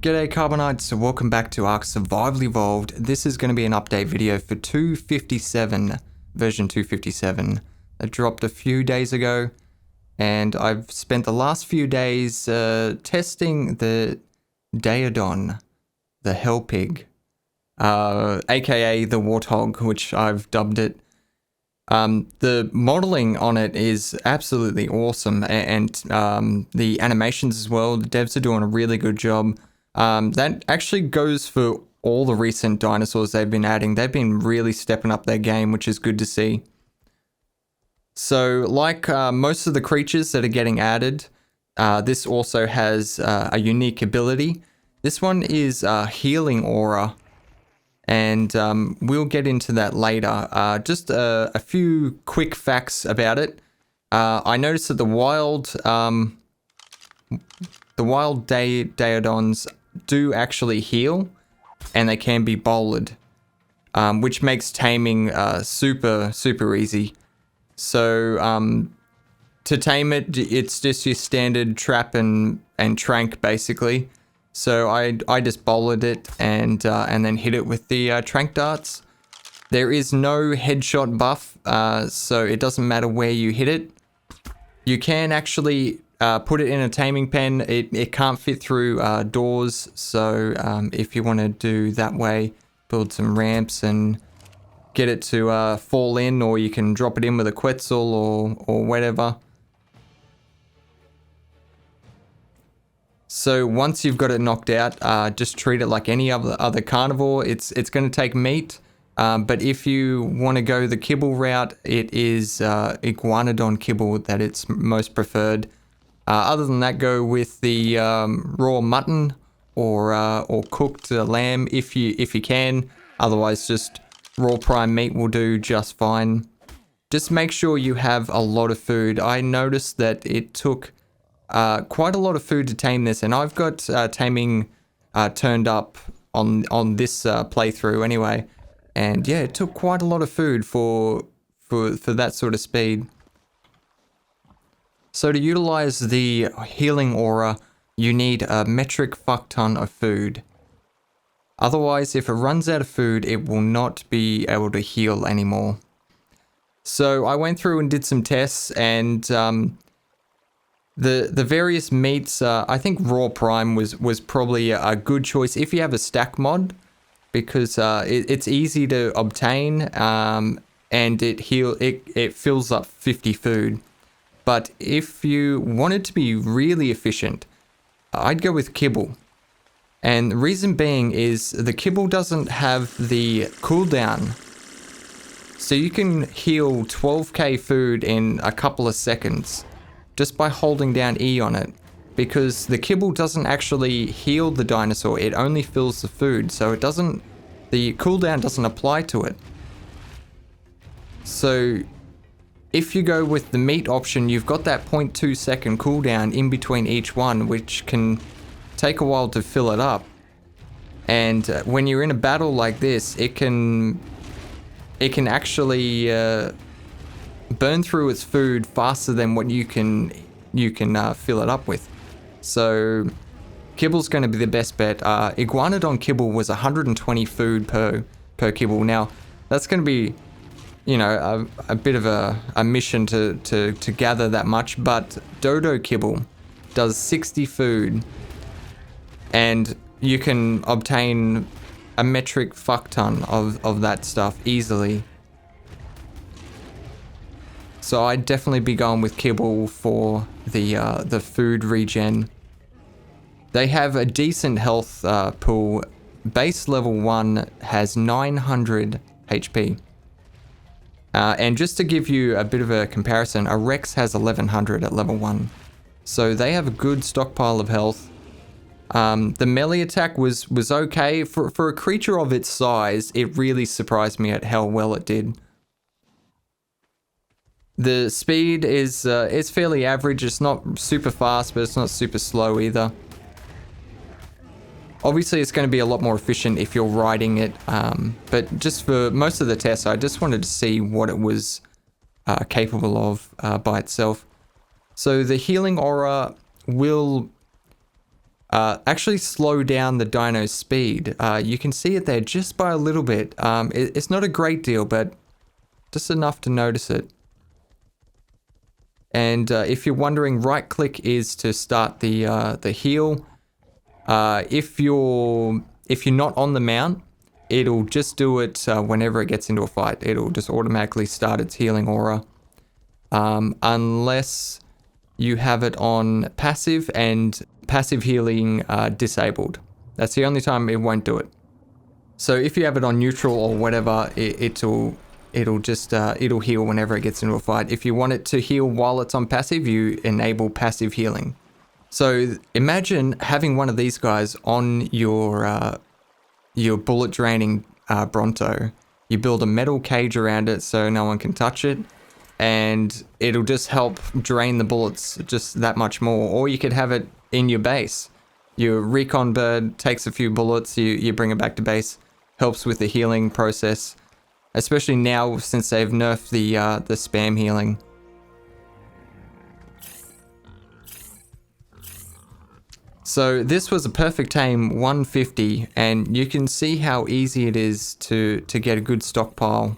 G'day Carbonites, welcome back to Ark Survival Evolved. This is going to be an update video for 257, version 257, that dropped a few days ago, and I've spent the last few days testing the Daeodon, the hell pig, aka the warthog, which I've dubbed it. The modeling on it is absolutely awesome, and the animations as well. The devs are doing a really good job. That actually goes for all the recent dinosaurs they've been adding. They've been really stepping up their game, which is good to see. So, like most of the creatures that are getting added, this also has a unique ability. This one is Healing Aura, and we'll get into that later. Just a few quick facts about it. I noticed that the wild Daeodons do actually heal, and they can be bolted, which makes taming super easy. So to tame it, it's just your standard trap and trank basically. So I just bolted it and then hit it with the trank darts. There is no headshot buff, so it doesn't matter where you hit it. You can actually put it in a taming pen. It can't fit through doors, so if you want to do that way, build some ramps and get it to fall in, or you can drop it in with a Quetzal or whatever. So once you've got it knocked out, just treat it like any other carnivore. It's going to take meat, but if you want to go the kibble route, it is iguanodon kibble that it's most preferred. Other than that, go with the raw mutton or cooked lamb if you can. Otherwise, just raw prime meat will do just fine. Just make sure you have a lot of food. I noticed that it took quite a lot of food to tame this, and I've got taming turned up on this playthrough anyway. And yeah, it took quite a lot of food for that sort of speed. So to utilize the healing aura, you need a metric fuck ton of food. Otherwise, if it runs out of food, it will not be able to heal anymore. So I went through and did some tests, and the various meats, I think raw prime was probably a good choice if you have a stack mod, because it's easy to obtain, and it fills up 50 food. But if you wanted to be really efficient, I'd go with kibble. And the reason being is the kibble doesn't have the cooldown. So you can heal 12k food in a couple of seconds just by holding down E on it. Because the kibble doesn't actually heal the dinosaur, it only fills the food. So the cooldown doesn't apply to it. So if you go with the meat option, you've got that 0.2 second cooldown in between each one, which can take a while to fill it up. And when you're in a battle like this, it can actually burn through its food faster than what you can fill it up with. So kibble's going to be the best bet. Iguanodon kibble was 120 food per kibble. Now that's going to be, you know, a bit of a mission to gather that much, but dodo kibble does 60 food, and you can obtain a metric fuck ton of that stuff easily. So I'd definitely be going with kibble for the food regen. They have a decent health pool. Base level 1 has 900 HP. And just to give you a bit of a comparison, a Rex has 1100 at level 1. So they have a good stockpile of health. The melee attack was okay. For a creature of its size, it really surprised me at how well it did. The speed is it's fairly average. It's not super fast, but it's not super slow either. Obviously, it's going to be a lot more efficient if you're riding it, but just for most of the tests, I just wanted to see what it was capable of by itself. So the healing aura will actually slow down the dino's speed. You can see it there just by a little bit. It's not a great deal, but just enough to notice it. And if you're wondering, right click is to start the heal. If you're not on the mount, it'll just do it whenever it gets into a fight. It'll just automatically start its healing aura. Unless you have it on passive and passive healing disabled. That's the only time it won't do it. So if you have it on neutral or whatever, it'll heal whenever it gets into a fight. If you want it to heal while it's on passive, you enable passive healing. So imagine having one of these guys on your bullet draining Bronto. You build a metal cage around it so no one can touch it, and it'll just help drain the bullets just that much more. Or you could have it in your base. Your recon bird takes a few bullets, you bring it back to base, helps with the healing process, especially now since they've nerfed the spam healing. So this was a perfect tame 150, and you can see how easy it is to get a good stockpile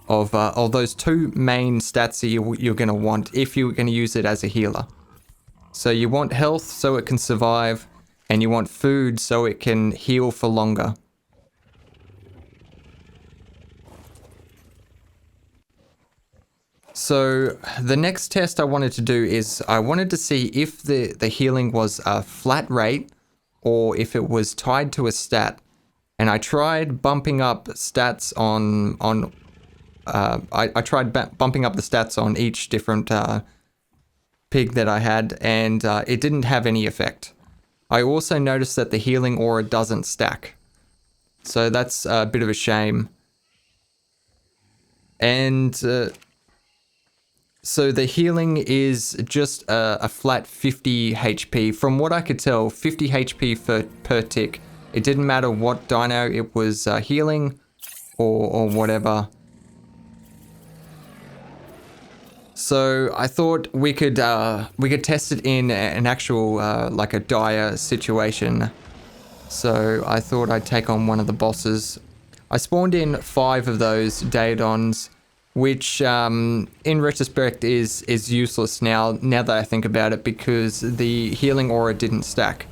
of those two main stats that you're going to want if you're going to use it as a healer. So you want health so it can survive, and you want food so it can heal for longer. So the next test I wanted to do is I wanted to see if the healing was a flat rate or if it was tied to a stat. And I tried bumping up stats on I tried bumping up the stats on each different pig that I had, and it didn't have any effect. I also noticed that the healing aura doesn't stack. So that's a bit of a shame. And so the healing is just a flat 50 HP. From what I could tell, 50 HP per tick. It didn't matter what dino it was healing or whatever. So I thought we could test it in an actual like a dire situation. So I thought I'd take on one of the bosses. I spawned in 5 of those Daeodons, which in retrospect is useless now that I think about it, because the healing aura didn't stack.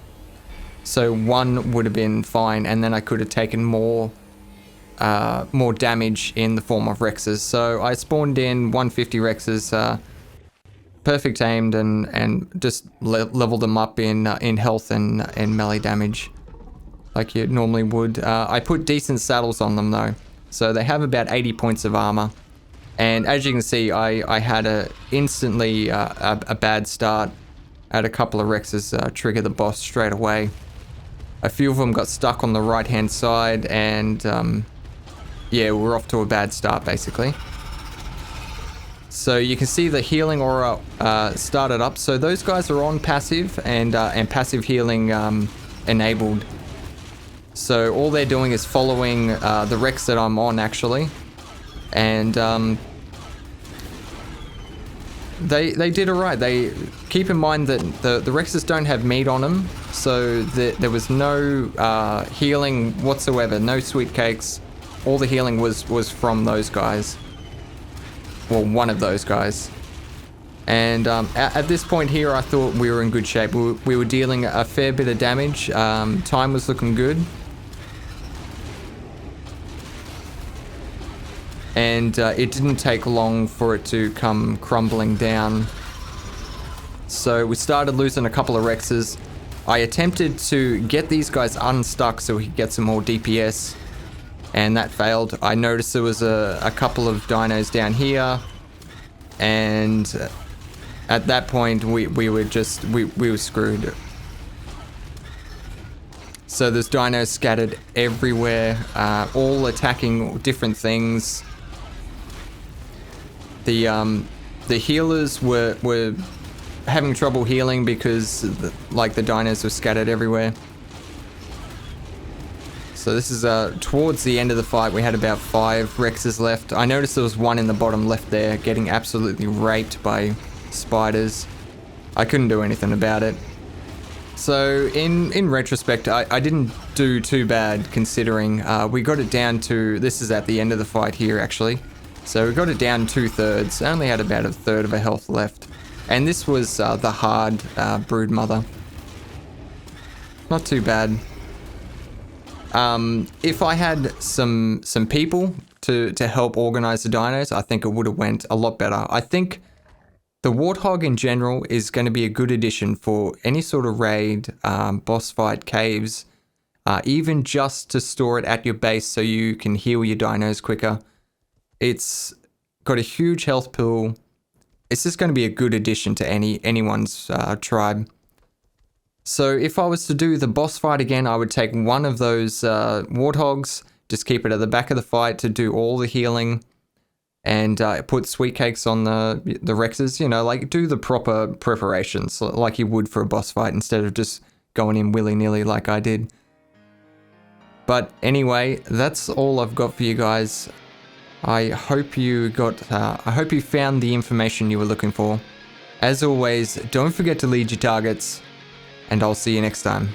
So 1 would have been fine, and then I could have taken more damage in the form of Rexes. So I spawned in 150 Rexes, perfect aimed, and just leveled them up in health and melee damage, like you normally would. I put decent saddles on them though, so they have about 80 points of armor. And as you can see, I had instantly a bad start. I had a couple of Rexes trigger the boss straight away. A few of them got stuck on the right hand side, and yeah, we're off to a bad start basically. So you can see the healing aura started up. So those guys are on passive and passive healing enabled. So all they're doing is following the Rex that I'm on actually. And they did alright. They keep in mind that the Rexes don't have meat on them, so there was no healing whatsoever, no sweet cakes. All the healing was from those guys. Well, one of those guys. And at this point here, I thought we were in good shape. We were dealing a fair bit of damage. Time was looking good. And it didn't take long for it to come crumbling down. So we started losing a couple of Rexes. I attempted to get these guys unstuck so we could get some more DPS, and that failed. I noticed there was a couple of dinos down here, and at that point we were screwed. So there's dinos scattered everywhere, all attacking different things. The healers were having trouble healing because the dinos were scattered everywhere. So this is towards the end of the fight. We had about 5 Rexes left. I noticed there was one in the bottom left there getting absolutely raped by spiders. I couldn't do anything about it. So in retrospect, I didn't do too bad considering we got it down to, this is at the end of the fight here actually. So we got it down 2/3, I only had about 1/3 of a health left. And this was the hard brood mother. Not too bad. If I had some people to help organize the dinos, I think it would have went a lot better. I think the Warthog in general is going to be a good addition for any sort of raid, boss fight, caves, even just to store it at your base so you can heal your dinos quicker. It's got a huge health pool. It's just going to be a good addition to anyone's tribe. So if I was to do the boss fight again, I would take one of those Warthogs, just keep it at the back of the fight to do all the healing, and put sweet cakes on the Rexes, you know, like do the proper preparations like you would for a boss fight instead of just going in willy-nilly like I did. But anyway, that's all I've got for you guys. I hope you found the information you were looking for. As always, don't forget to lead your targets, and I'll see you next time.